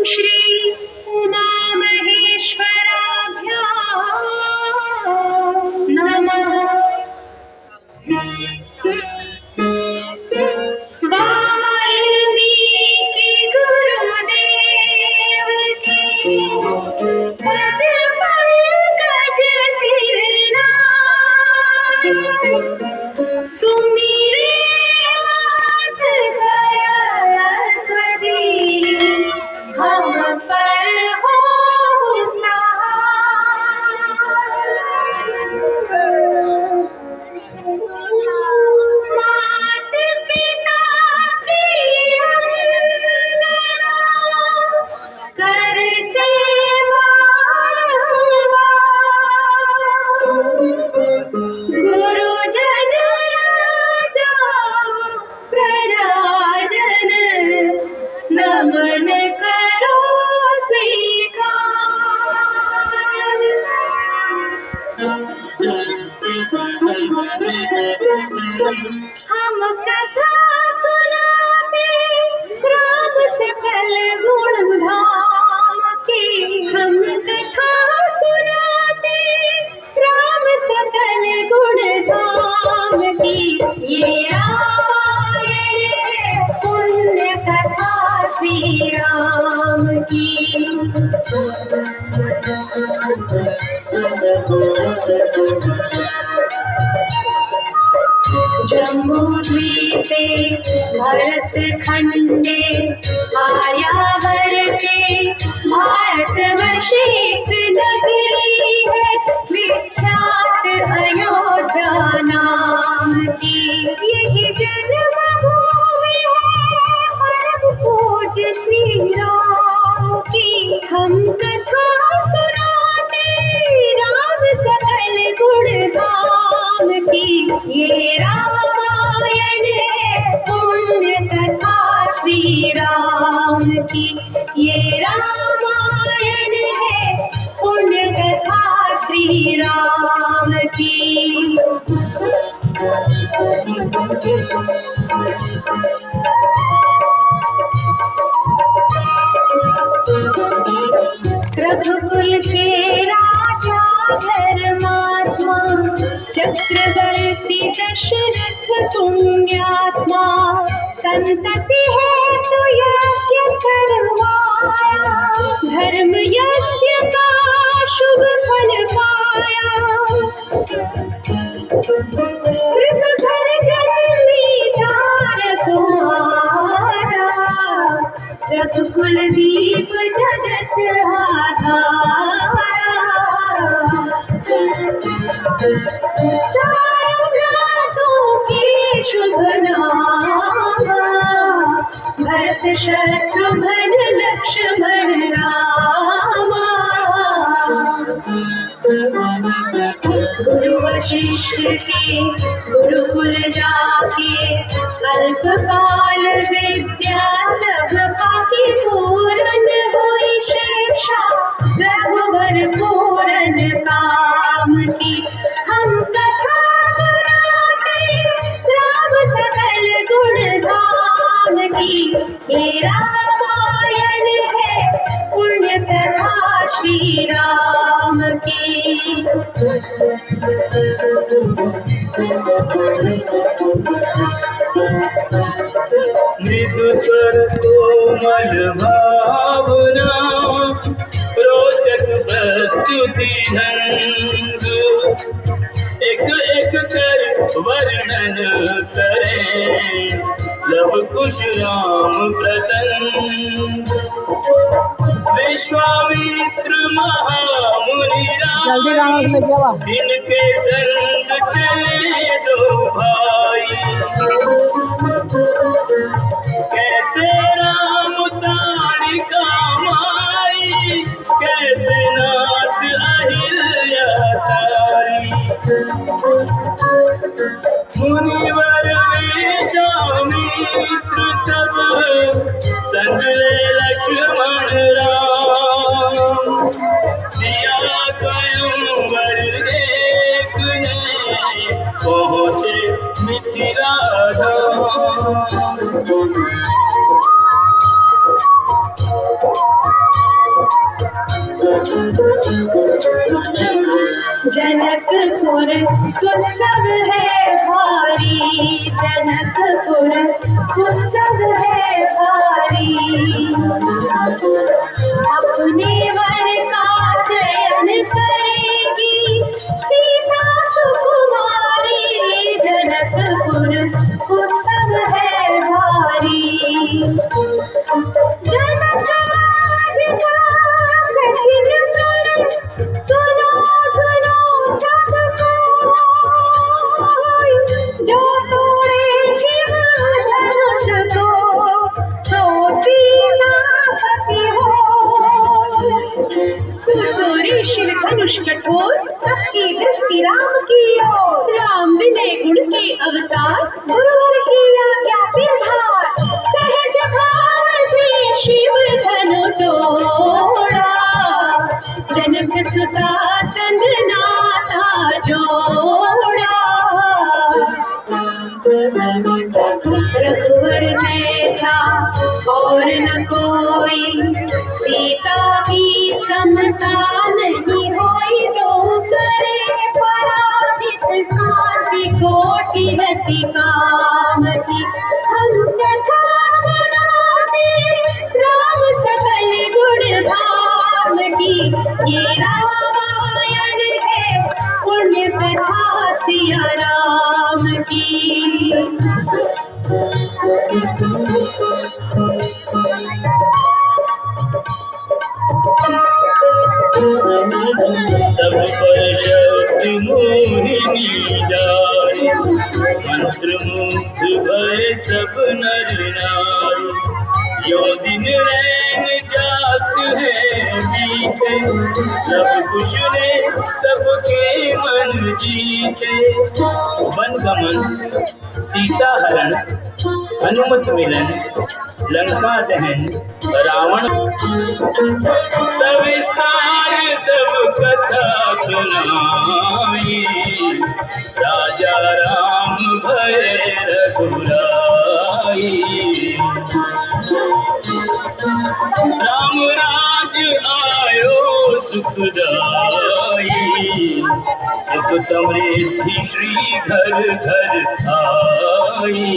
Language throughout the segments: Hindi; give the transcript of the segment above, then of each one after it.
श्री उमा महेश्वराभ्यां नमः। वाल्मीकि गुरुदेव की पद पंकज सिरनाय, सुमिरे नाथ सरस्वती हम पर हो सहाय। मात पिता की वंदना करते गुरुजन राजा प्रजाजन नमन करो स्वीकार। हम कथा सुनाते राम सकल गुण धाम की, हम कथा सुनाते राम सकल गुण धाम की। ये रामायण है पुण्य कथा श्री राम की। जम्बू द्वीपे भरत खंडे आर्यावर्ते भारतवर्ष एक नगरी है विख्यात अयोध्या नाम की। यही जन्मभूमि है परम पूज्य श्री राम की। हम कथा सुनाते राम सकल गुण धाम की। ये रामायण है पुण्य कथा श्री राम की। ये रामायण है पुण्य कथा श्री राम की। रघुकुल के राजा धर्मात्मा चक्रवर्ती दशरथ पुण्यात्मा, संतति है तो यज्ञ करवाया, धर्म यज्ञ का शुभ फल पाया। कृत घर जन्मी चार तुम्हारा, रघुकुल दीप जगत आधारा। चारों भ्रातों की शुभ नामा, भरत शत्रुघ्न लक्ष्मण रामा। गुरु वशिष्ठ के गुरुकुल जाके, अल्पकाल विद्या सब पाके। पूरन हुई शिक्षा रघुवर पूरन काम की। हम कथा सुनाते राम सकल गुण धाम की। ये रामायण है पुण्य कथा श्री राम की। मृदु स्वर कोमल भावना, रोचक प्रस्तुति ढंग, एक एक कर वर्णन करें जब कुश राम प्रसन्न। विश्वामित्र महामुनि राम जिनके संग चले दो भाई, कैसे राम तारिका माई, कैसे नाथ अहिल्या तारी। मुनिवर विश्वामित्र तब संजले लक्ष्मण राम, सिया स्वयंवर देखने पहुँचे मिथिला धाम। जनकपुर उत्सव है भारी, जनकपुर उत्सव है भारी। अपने वर का चयन करेगी सीता सुकुमारी, जनकपुर उत्सव है भारी। सुनो सुनो सब कोई, जो तोड़े शिव धनुष को सो सीतापति हो। तू तोड़े शिव धनुष कठोर, सबकी दृष्टि राम की ओर। राम विनय गुण के अवतार, गुरुवर किया क्या सिरधार। सहज भाव से शिव धनु तोड़ा, जनक सुता संग नाता जोड़ा। रघुवर जैसा और न कोई, सीता की समता नहीं होई। जो करे पराजित कांति कोटि रति कामति। हम कथा सुनाते राम सकल गुण धाम की, ये रामायण है पुण्य कथा सिया राम की। सब पर शक्ति मोहिनी डारी, मंत्र मुग्ध भय सब नर नारी। यो दिन रैन जात है बीते, लव कुश ने सबके मन जीते। वन गमन, सीता हरण, हनुमत मिलन, लंका दहन, रावण सविस्तार सब कथा सुनाई। राजा राम भय रघुराई, राम राज आयो सुखदाई। सुख समृद्धि श्री घर घर आई।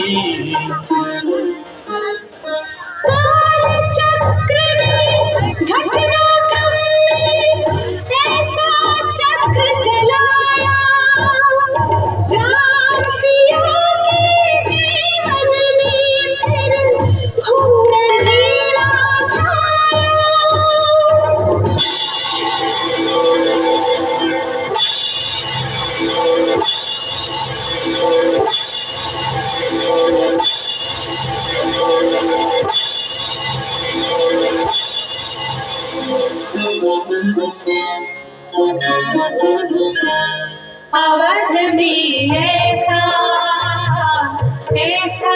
अवध में ऐसा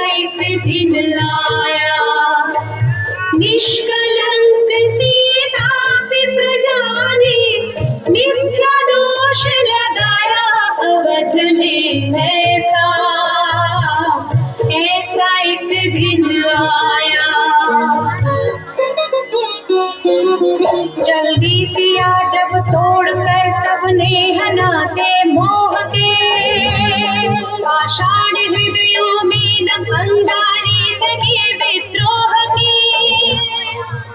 एक दिन आया, निष्कलंक सीता पे प्रजा ने मिथ्या दोष लगाया। अवध में ऐसा एक दिन आया, जल्दी सिया जब तोड़ कर सबने हनाते मोह के। आषाढ़ हृदयों में न अंगारे जगे विद्रोह की।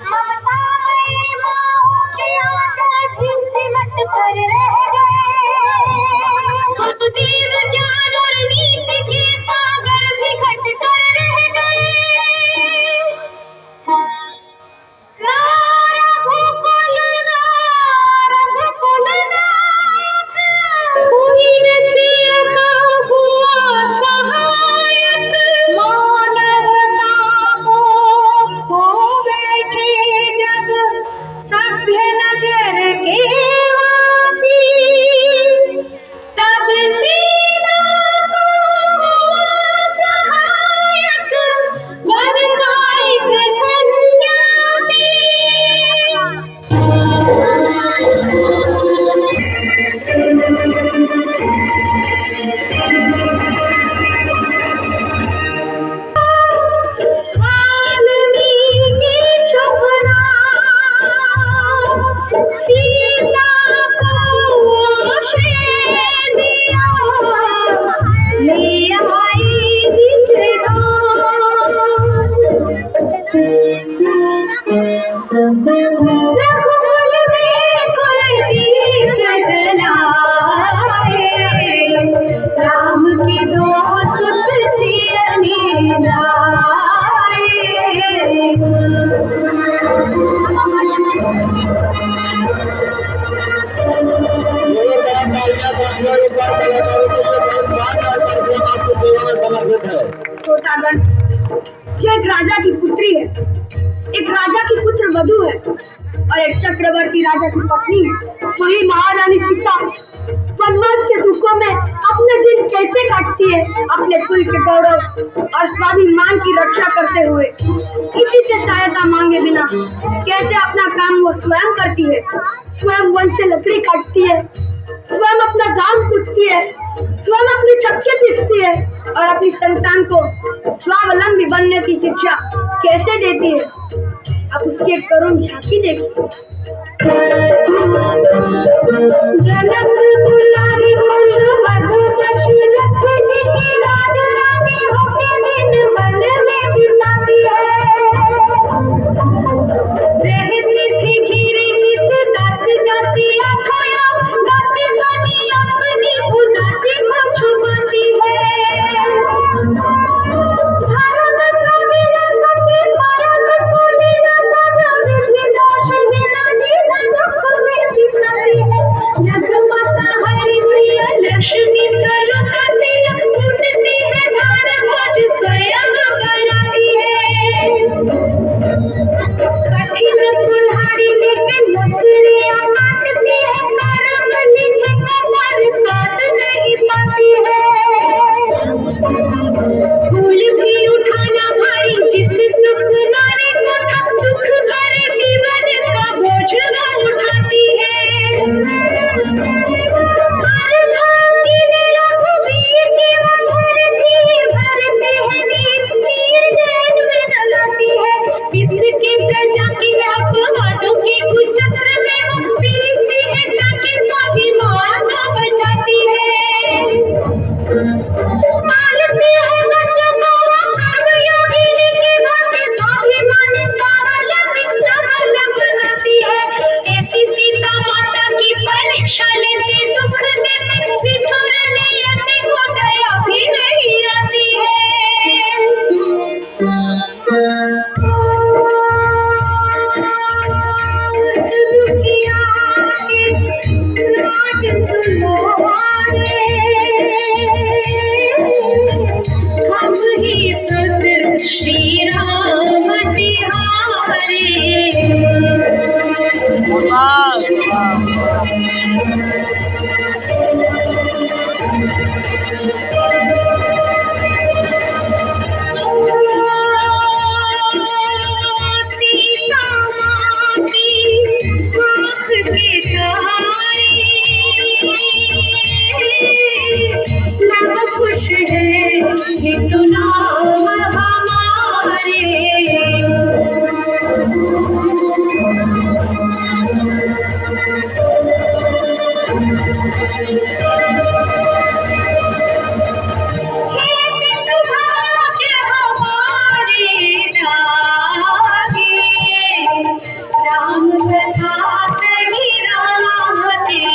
ममता में मोह के आंचल दिन सिमट कर रह गए। देव ज्ञान और नीति के सागर विघट कर रह गए। हुई नसीहत का हुआ सा राजा की पुत्री है, एक राजा की पुत्र वधु है और एक चक्रवर्ती राजा की पत्नी है। वही महारानी सीता वनवास के दुखों में अपने दिन कैसे काटती है, अपने कुल के गौरव और स्वाभिमान की रक्षा करते हुए, किसी से सहायता मांगे बिना कैसे अपना काम वो स्वयं करती है। स्वयं वन से लकड़ी काटती है, स्वयं अपना जान कूटती है, स्वयं अपनी चक्के पीसती है और अपनी संतान को स्वावलंबी बनने की शिक्षा कैसे देती है। अब उसकी एक करुण झांकी देखिए। जनक दुलारी कुल वधु दशरथ जी की राज रानी होके दिन वन में बिताती है। रहती थी घिरी निस दासी दासिया खोया, दासी बनी अपनी उदासी को छुपाती है। लक्ष्मी स्वरूप से फूटती है धार, भोज स्वयं बनाती है। कठिन कुल्हाड़ी लेके लकड़ियां काटती है, कर्म लिखे कमर काट नहीं पाती है। फूल भी उठाना भारी, जिस सुख नारी को थक दुख भरे जीवन का बोझ न उठाती है। इसकी प्रजा की अपवादों के कुचक्र में वो पीसती है, जाके स्वाभिमान को बचाती है। पालती है बच्चों को वो कर्मयोगिनी की भांति, स्वाभिमान स्वावलंबी सबल बनाती है। ऐसी सीता माता की परीक्षा लेते, दुख देते, सिठुर नियति को दया भी नहीं आती है। हम ही सुत श्री राम तिहारे। सीता माँ की आँख के तारे, लव खुश है ये तो नाम हमारे। राम कथा कही राम त्यागी।